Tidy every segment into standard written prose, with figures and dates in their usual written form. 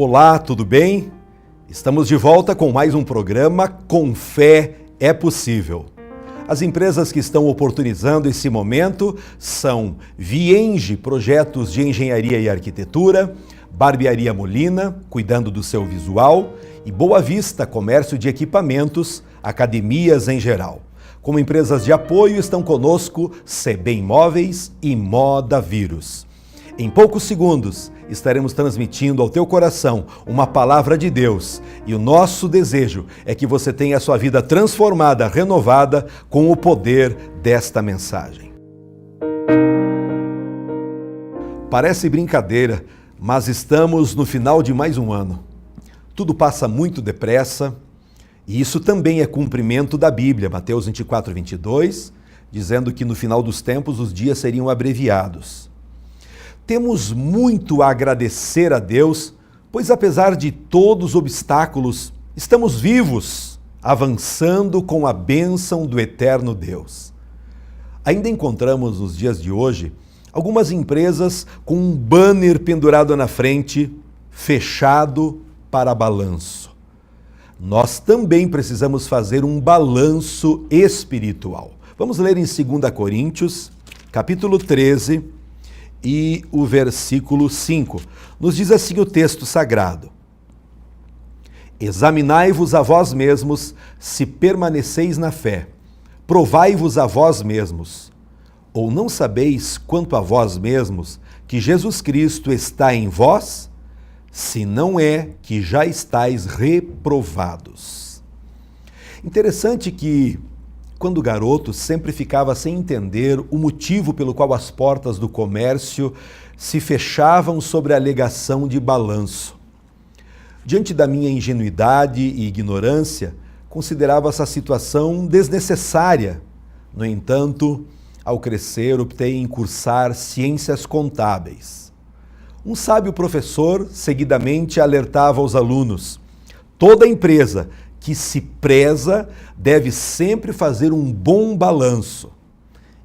Olá, tudo bem? Estamos de volta com mais um programa Com Fé é Possível. As empresas que estão oportunizando esse momento são Vienge, projetos de engenharia e arquitetura, Barbearia Molina, cuidando do seu visual, e Boa Vista, comércio de equipamentos, academias em geral. Como empresas de apoio estão conosco CB Imóveis e Moda Vírus. Em poucos segundos estaremos transmitindo ao teu coração uma palavra de Deus e o nosso desejo é que você tenha a sua vida transformada, renovada com o poder desta mensagem. Parece brincadeira, mas estamos no final de mais um ano. Tudo passa muito depressa e isso também é cumprimento da Bíblia, Mateus 24, 22, dizendo que no final dos tempos os dias seriam abreviados. Temos muito a agradecer a Deus, pois apesar de todos os obstáculos, estamos vivos, avançando com a bênção do eterno Deus. Ainda encontramos nos dias de hoje algumas empresas com um banner pendurado na frente, fechado para balanço. Nós também precisamos fazer um balanço espiritual. Vamos ler em 2 Coríntios, capítulo 13, e o versículo 5. Nos diz assim o texto sagrado: Examinai-vos a vós mesmos se permaneceis na fé, provai-vos a vós mesmos. Ou não sabeis quanto a vós mesmos que Jesus Cristo está em vós? Se não é que já estáis reprovados. Interessante que quando garoto, sempre ficava sem entender o motivo pelo qual as portas do comércio se fechavam sobre a alegação de balanço. Diante da minha ingenuidade e ignorância, considerava essa situação desnecessária. No entanto, ao crescer, optei em cursar ciências contábeis. Um sábio professor seguidamente alertava aos alunos: toda empresa que se preza deve sempre fazer um bom balanço.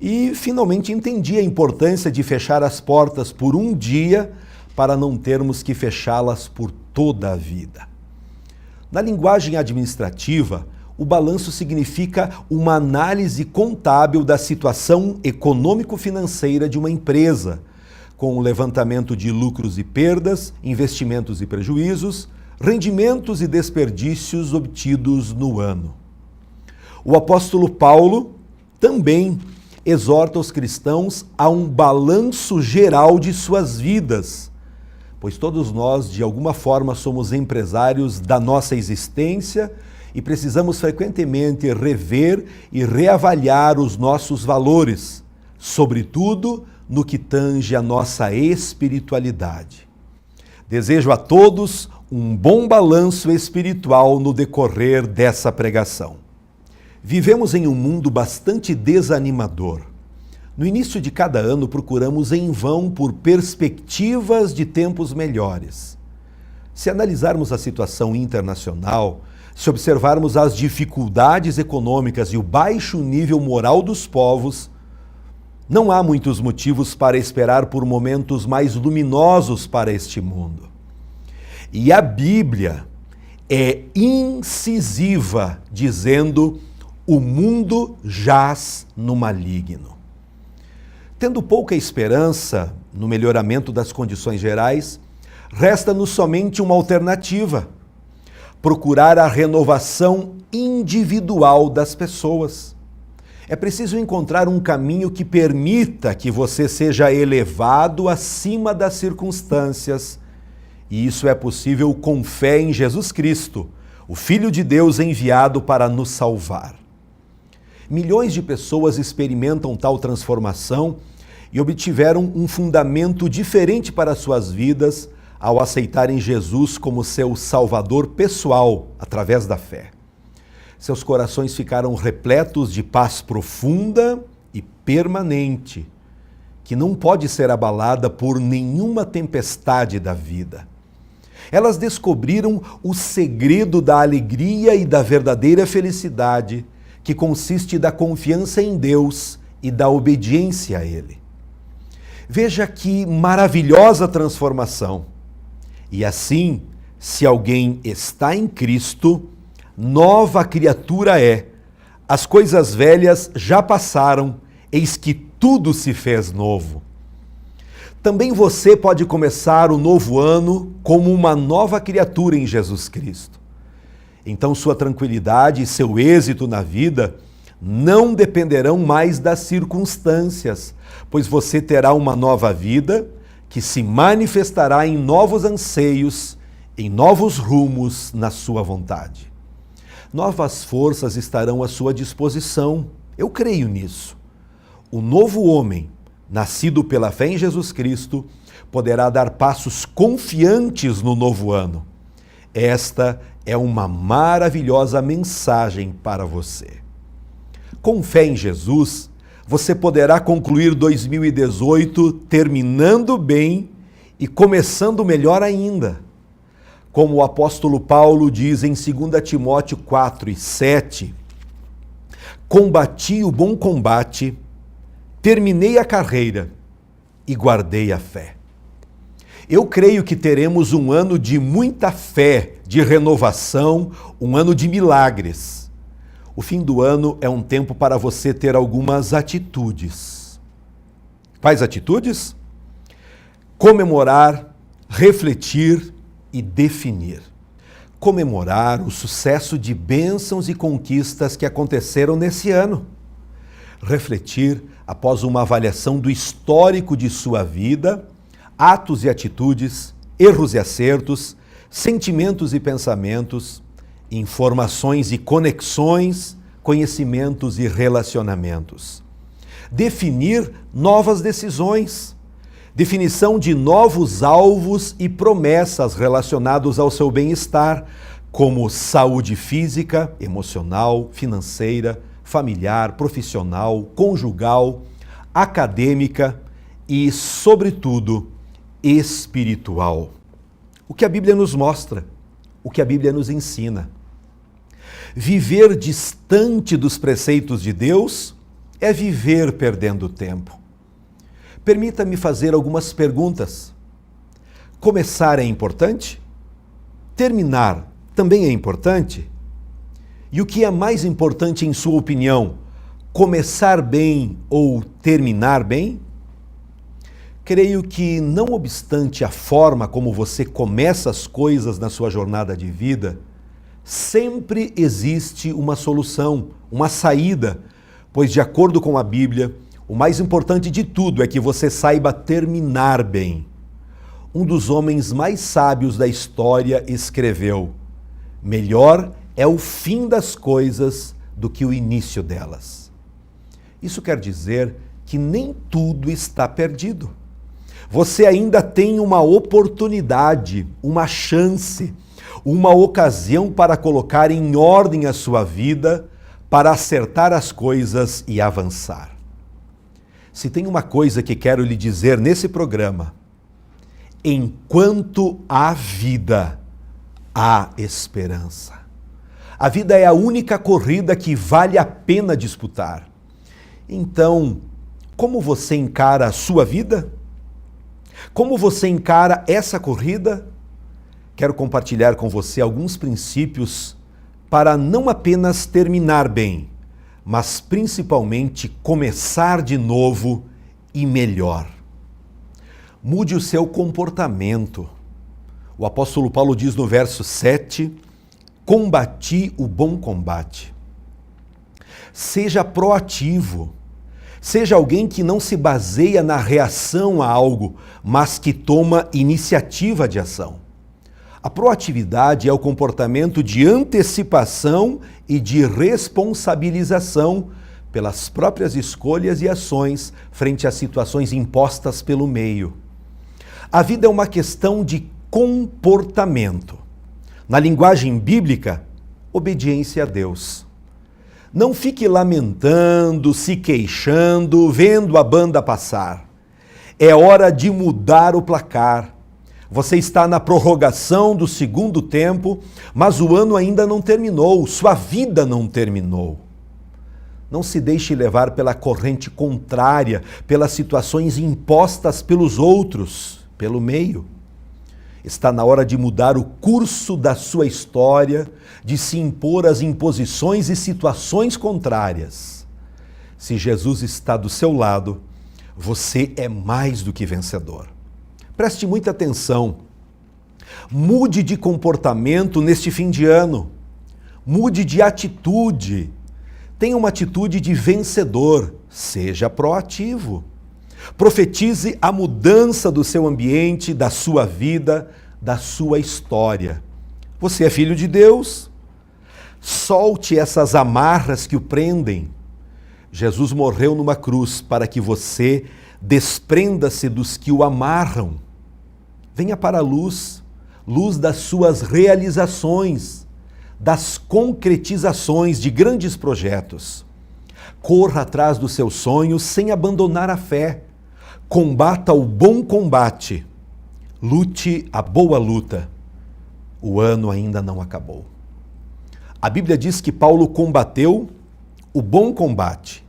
E finalmente entendi a importância de fechar as portas por um dia para não termos que fechá-las por toda a vida. Na linguagem administrativa, o balanço significa uma análise contábil da situação econômico-financeira de uma empresa, com o levantamento de lucros e perdas, investimentos e prejuízos, rendimentos e desperdícios obtidos no ano. O apóstolo Paulo também exorta os cristãos a um balanço geral de suas vidas, pois todos nós, de alguma forma, somos empresários da nossa existência e precisamos frequentemente rever e reavaliar os nossos valores, sobretudo no que tange a nossa espiritualidade. Desejo a todos um bom balanço espiritual no decorrer dessa pregação. Vivemos em um mundo bastante desanimador. No início de cada ano, procuramos em vão por perspectivas de tempos melhores. Se analisarmos a situação internacional, se observarmos as dificuldades econômicas e o baixo nível moral dos povos, não há muitos motivos para esperar por momentos mais luminosos para este mundo. E a Bíblia é incisiva, dizendo: o mundo jaz no maligno. Tendo pouca esperança no melhoramento das condições gerais, resta-nos somente uma alternativa: procurar a renovação individual das pessoas. É preciso encontrar um caminho que permita que você seja elevado acima das circunstâncias. E isso é possível com fé em Jesus Cristo, o Filho de Deus enviado para nos salvar. Milhões de pessoas experimentam tal transformação e obtiveram um fundamento diferente para suas vidas ao aceitarem Jesus como seu Salvador pessoal através da fé. Seus corações ficaram repletos de paz profunda e permanente, que não pode ser abalada por nenhuma tempestade da vida. Elas descobriram o segredo da alegria e da verdadeira felicidade, que consiste da confiança em Deus e da obediência a Ele. Veja que maravilhosa transformação! E assim, Se alguém está em Cristo, nova criatura é. As coisas velhas já passaram, eis que tudo se fez novo. Também você pode começar o novo ano como uma nova criatura em Jesus Cristo. Então sua tranquilidade e seu êxito na vida não dependerão mais das circunstâncias, pois você terá uma nova vida que se manifestará em novos anseios, em novos rumos na sua vontade. Novas forças estarão à sua disposição, eu creio nisso. O novo homem, nascido pela fé em Jesus Cristo, poderá dar passos confiantes no novo ano. Esta é uma maravilhosa mensagem para você. Com fé em Jesus, você poderá concluir 2018 terminando bem e começando melhor ainda. Como o apóstolo Paulo diz em 2 Timóteo 4:7, combati o bom combate, terminei a carreira e guardei a fé. Eu creio que teremos um ano de muita fé, de renovação, um ano de milagres. O fim do ano é um tempo para você ter algumas atitudes. Quais atitudes? Comemorar, refletir e definir. Comemorar o sucesso de bênçãos e conquistas que aconteceram nesse ano. Refletir após uma avaliação do histórico de sua vida, atos e atitudes, erros e acertos, sentimentos e pensamentos, informações e conexões, conhecimentos e relacionamentos. Definir novas decisões, definição de novos alvos e promessas relacionados ao seu bem-estar, como saúde física, emocional, financeira, familiar, profissional, conjugal, acadêmica e, sobretudo, espiritual. O que a Bíblia nos mostra, o que a Bíblia nos ensina. Viver distante dos preceitos de Deus é viver perdendo tempo. Permita-me fazer algumas perguntas. Começar é importante? Terminar também é importante? E o que é mais importante em sua opinião? Começar bem ou terminar bem? Creio que, não obstante a forma como você começa as coisas na sua jornada de vida, sempre existe uma solução, uma saída, pois, de acordo com a Bíblia, o mais importante de tudo é que você saiba terminar bem. Um dos homens mais sábios da história escreveu: melhor é o fim das coisas do que o início delas. Isso quer dizer que nem tudo está perdido. Você ainda tem uma oportunidade, uma chance, uma ocasião para colocar em ordem a sua vida, para acertar as coisas e avançar. Se tem uma coisa que quero lhe dizer nesse programa: enquanto há vida, há esperança. A vida é a única corrida que vale a pena disputar. Então, como você encara a sua vida? Como você encara essa corrida? Quero compartilhar com você alguns princípios para não apenas terminar bem, mas principalmente começar de novo e melhor. Mude o seu comportamento. O apóstolo Paulo diz no verso 7, combati o bom combate. Seja proativo. Seja alguém que não se baseia na reação a algo, mas que toma iniciativa de ação. A proatividade é o comportamento de antecipação e de responsabilização pelas próprias escolhas e ações frente às situações impostas pelo meio. A vida é uma questão de comportamento. Na linguagem bíblica, obediência a Deus. Não fique lamentando, se queixando, vendo a banda passar. É hora de mudar o placar. Você está na prorrogação do segundo tempo, mas o ano ainda não terminou, sua vida não terminou. Não se deixe levar pela corrente contrária, pelas situações impostas pelos outros, pelo meio. Está na hora de mudar o curso da sua história, de se impor às imposições e situações contrárias. Se Jesus está do seu lado, você é mais do que vencedor. Preste muita atenção. Mude de comportamento neste fim de ano. Mude de atitude. Tenha uma atitude de vencedor. Seja proativo. Profetize a mudança do seu ambiente, da sua vida, da sua história. Você é filho de Deus? Solte essas amarras que o prendem. Jesus morreu numa cruz para que você desprenda-se dos que o amarram. Venha para a luz, luz das suas realizações, das concretizações de grandes projetos. Corra atrás dos seus sonhos sem abandonar a fé. Combata o bom combate. Lute a boa luta. O ano ainda não acabou. A Bíblia diz que Paulo combateu o bom combate.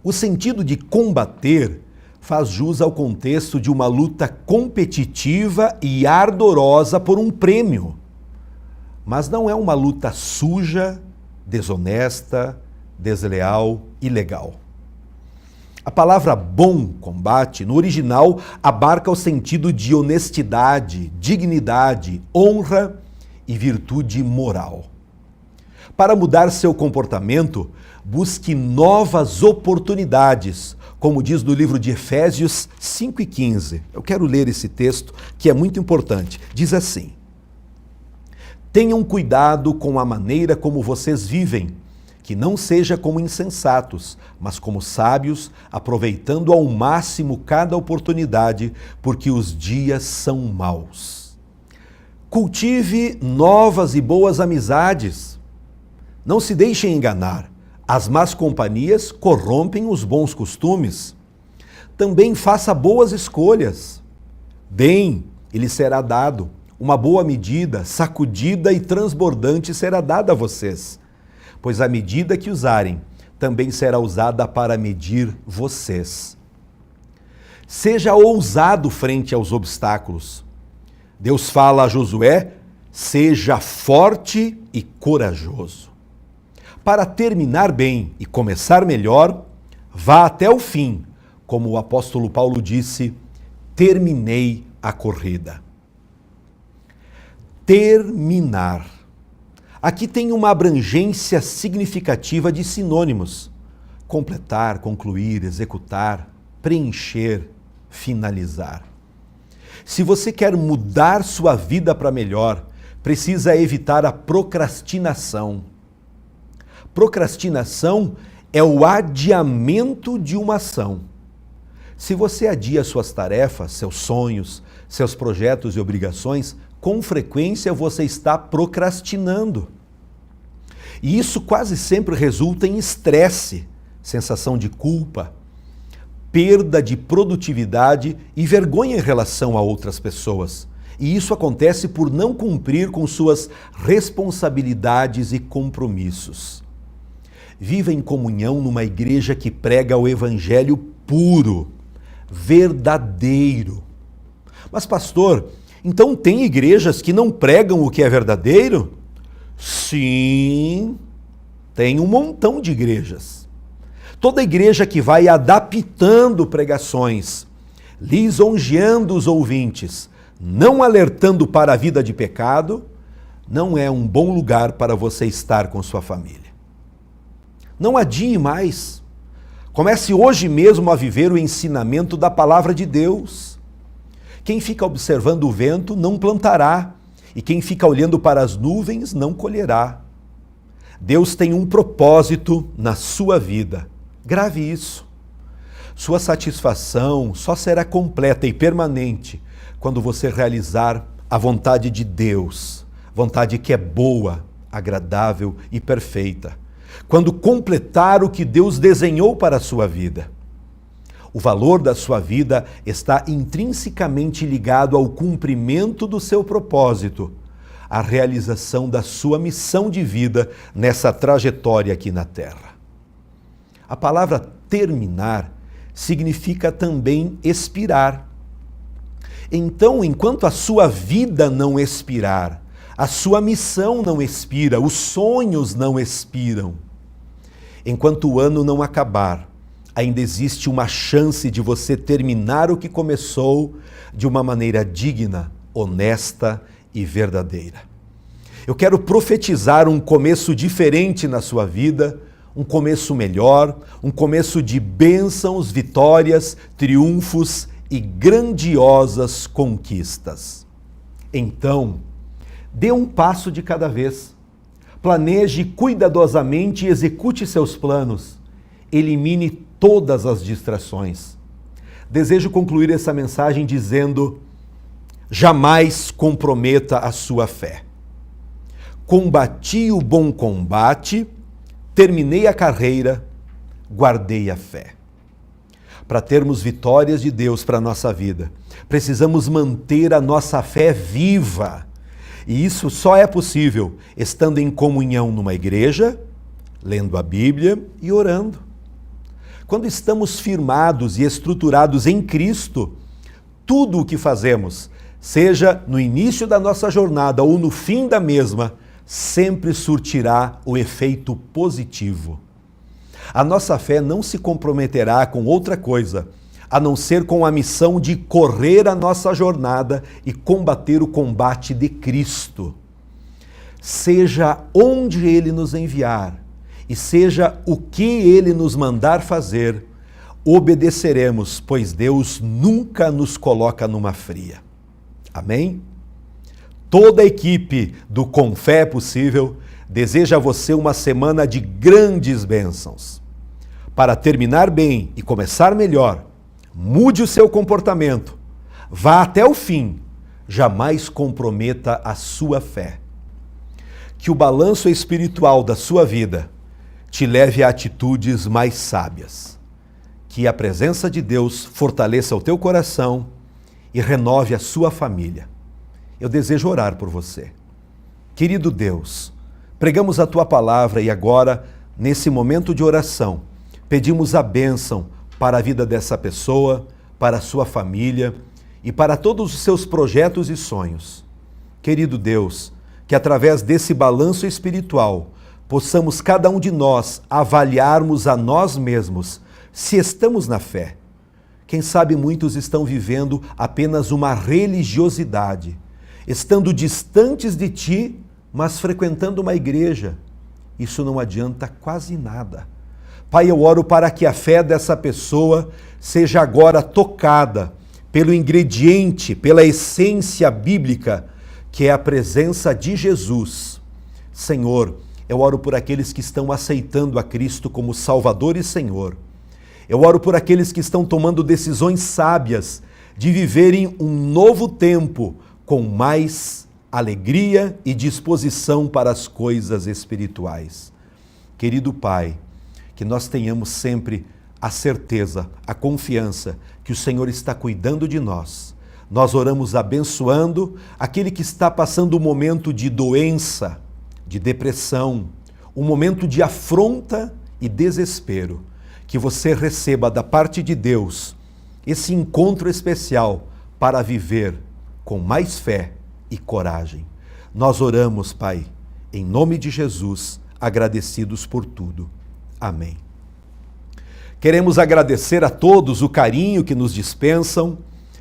O sentido de combater faz jus ao contexto de uma luta competitiva e ardorosa por um prêmio. Mas não é uma luta suja, desonesta, desleal, ilegal. A palavra bom combate, no original, abarca o sentido de honestidade, dignidade, honra e virtude moral. Para mudar seu comportamento, busque novas oportunidades, como diz no livro de Efésios 5:15. Eu quero ler esse texto, que é muito importante. Diz assim: tenham cuidado com a maneira como vocês vivem, que não seja como insensatos, mas como sábios, aproveitando ao máximo cada oportunidade, porque os dias são maus. Cultive novas e boas amizades. Não se deixem enganar. As más companhias corrompem os bons costumes. Também faça boas escolhas. Deem, e lhe será dado. Uma boa medida, sacudida e transbordante será dada a vocês. Pois a medida que usarem também será usada para medir vocês. Seja ousado frente aos obstáculos. Deus fala a Josué: seja forte e corajoso. Para terminar bem e começar melhor, vá até o fim, como o apóstolo Paulo disse: terminei a corrida. Terminar. Aqui tem uma abrangência significativa de sinônimos: completar, concluir, executar, preencher, finalizar. Se você quer mudar sua vida para melhor, precisa evitar a procrastinação. Procrastinação é o adiamento de uma ação. Se você adia suas tarefas, seus sonhos, seus projetos e obrigações, com frequência você está procrastinando. E isso quase sempre resulta em estresse, sensação de culpa, perda de produtividade e vergonha em relação a outras pessoas. E isso acontece por não cumprir com suas responsabilidades e compromissos. Viva em comunhão numa igreja que prega o evangelho puro, verdadeiro. Mas, pastor, então tem igrejas que não pregam o que é verdadeiro? Sim, tem um montão de igrejas. Toda igreja que vai adaptando pregações, lisonjeando os ouvintes, não alertando para a vida de pecado, não é um bom lugar para você estar com sua família. Não adie mais. Comece hoje mesmo a viver o ensinamento da palavra de Deus. Quem fica observando o vento não plantará, e quem fica olhando para as nuvens não colherá. Deus tem um propósito na sua vida. Grave isso. Sua satisfação só será completa e permanente quando você realizar a vontade de Deus, vontade que é boa, agradável e perfeita. Quando completar o que Deus desenhou para a sua vida. O valor da sua vida está intrinsecamente ligado ao cumprimento do seu propósito, à realização da sua missão de vida nessa trajetória aqui na Terra. A palavra terminar significa também expirar. Então, enquanto a sua vida não expirar, a sua missão não expira, os sonhos não expiram, enquanto o ano não acabar, ainda existe uma chance de você terminar o que começou de uma maneira digna, honesta e verdadeira. Eu quero profetizar um começo diferente na sua vida, um começo melhor, um começo de bênçãos, vitórias, triunfos e grandiosas conquistas. Então, dê um passo de cada vez. Planeje cuidadosamente e execute seus planos. Elimine todas as distrações. Desejo concluir essa mensagem dizendo: jamais comprometa a sua fé. Combati o bom combate, terminei a carreira, guardei a fé. Para termos vitórias de Deus para a nossa vida, precisamos manter a nossa fé viva. E isso só é possível estando em comunhão numa igreja, lendo a Bíblia e orando. Quando estamos firmados e estruturados em Cristo, tudo o que fazemos, seja no início da nossa jornada ou no fim da mesma, sempre surtirá o efeito positivo. A nossa fé não se comprometerá com outra coisa, a não ser com a missão de correr a nossa jornada e combater o combate de Cristo. Seja onde Ele nos enviar e seja o que Ele nos mandar fazer, obedeceremos, pois Deus nunca nos coloca numa fria. Amém? Toda a equipe do Com Fé é Possível deseja a você uma semana de grandes bênçãos. Para terminar bem e começar melhor, mude o seu comportamento, vá até o fim, jamais comprometa a sua fé. Que o balanço espiritual da sua vida te leve a atitudes mais sábias. Que a presença de Deus fortaleça o teu coração e renove a sua família. Eu desejo orar por você. Querido Deus, pregamos a Tua palavra e agora, nesse momento de oração, pedimos a bênção para a vida dessa pessoa, para a sua família e para todos os seus projetos e sonhos. Querido Deus, que através desse balanço espiritual, possamos cada um de nós avaliarmos a nós mesmos se estamos na fé. Quem sabe muitos estão vivendo apenas uma religiosidade, estando distantes de Ti, mas frequentando uma igreja. Isso não adianta quase nada. Pai, eu oro para que a fé dessa pessoa seja agora tocada pelo ingrediente, pela essência bíblica, que é a presença de Jesus. Senhor, eu oro por aqueles que estão aceitando a Cristo como Salvador e Senhor. Eu oro por aqueles que estão tomando decisões sábias de viverem um novo tempo com mais alegria e disposição para as coisas espirituais. Querido Pai, que nós tenhamos sempre a certeza, a confiança que o Senhor está cuidando de nós. Nós oramos abençoando aquele que está passando um momento de doença, de depressão, um momento de afronta e desespero. Que você receba da parte de Deus esse encontro especial para viver com mais fé e coragem. Nós oramos, Pai, em nome de Jesus, agradecidos por tudo. Amém. Queremos agradecer a todos o carinho que nos dispensam,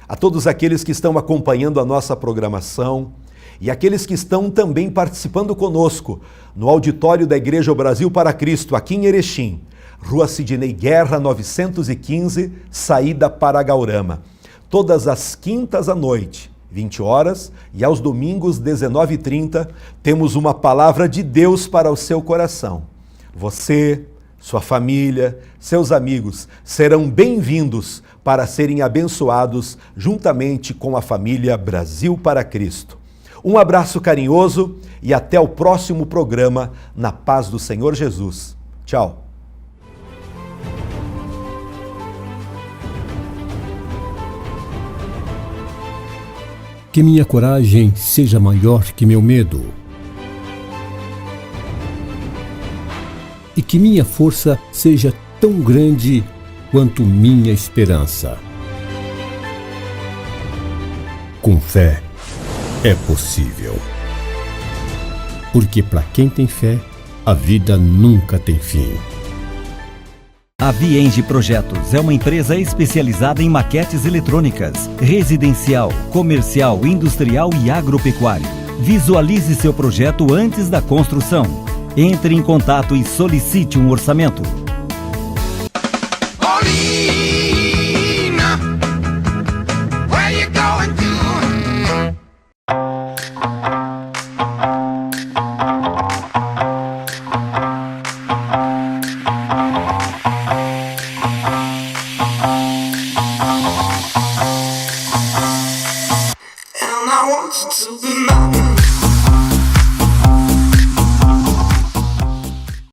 a todos aqueles que estão acompanhando a nossa programação e aqueles que estão também participando conosco no auditório da Igreja Brasil para Cristo, aqui em Erechim, Rua Sidney Guerra, 915, saída para Gaurama. Todas as quintas à noite, 20 horas, e aos domingos, 19h30, temos uma palavra de Deus para o seu coração. Você, sua família, seus amigos serão bem-vindos para serem abençoados juntamente com a família Brasil para Cristo. Um abraço carinhoso e até o próximo programa, na paz do Senhor Jesus. Tchau. Que minha coragem seja maior que meu medo. E que minha força seja tão grande quanto minha esperança. Com fé, é possível. Porque para quem tem fé, a vida nunca tem fim. A Vienge Projetos é uma empresa especializada em maquetes eletrônicas, residencial, comercial, industrial e agropecuário. Visualize seu projeto antes da construção. Entre em contato e solicite um orçamento.